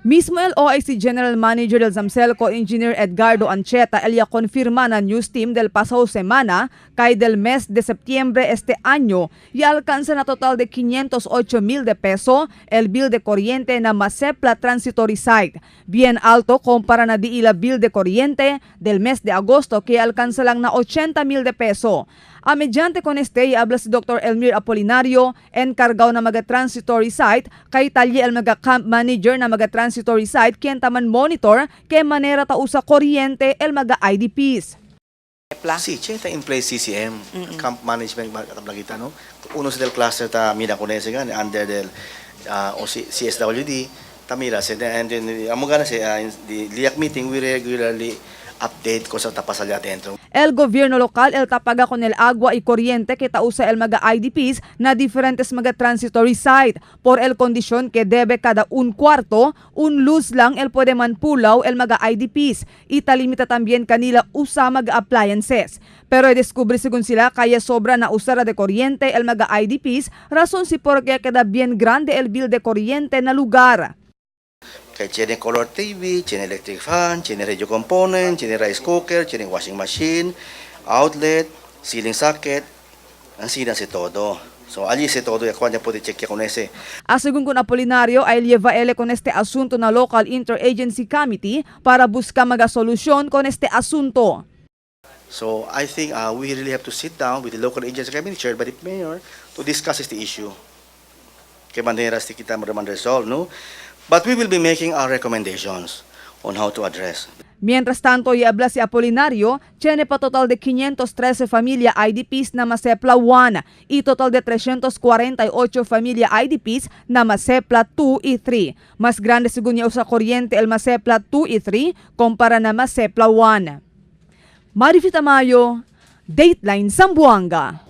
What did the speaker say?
Mismo el OIC General Manager del Zamcelco, Engineer Edgardo Ancheta, ella confirma na news team del pasado semana kay del mes de septiembre este año y alcanza na total de 508,000 de peso el bill de corriente na Masepla Transitory Site. Bien alto kumpara na di ila bill de corriente del mes de agosto que alcanza lang na 80,000 de peso. Mediante con este, habla si Dr. Elmir Apolinario, enkargaw na maga-transitory site, kay talye el maga-camp manager na maga-transitory site, kien taman monitor, kay manera tao sa kuryente el maga-IDPs. Sì, c'è in place CCM, Camp Management Kablagita, no? Uno del cluster ta Mina Conese gan under del CSWD, Tamira, and then amo gana the LIAC meeting we regularly update ko sa tapasal dentro. El gobierno local el tapaga con el agua y corriente que tausa el maga IDPs na diferentes maga transitory site por el kondisyon que debe kada un cuarto, un luz lang el puede manpulaw el maga IDPs. Italimita también kanila usa maga appliances. Pero descubre según sila kaya sobra na usara de corriente el maga IDPs, rason si porque kada bien grande el bill de corriente na lugar. Kaya tiene color TV, tiene electric fan, tiene radio component, tiene rice cooker, tiene washing machine, outlet, ceiling socket, ang sina si todo. So, allí si todo, kung niya pwede check con ese. Según con Apolinario, ay lleva ele con este asunto na local interagency committee para buscar maga solusyon con este asunto. So, I think we really have to sit down with the local agency committee chaired by the mayor to discuss the issue. Kaya manera si kita resolve, no? But we will be making our recommendations on how to address. Mientras tanto, iabla si Apolinario, tiene pa total de 513 familia IDPs na Masepla 1 y total de 348 familia IDPs na Masepla 2 y 3. Mas grande según niya sa kuryente el Masepla 2 y 3 kumpara na Masepla 1. Marifita Mayo, Dateline Zamboanga.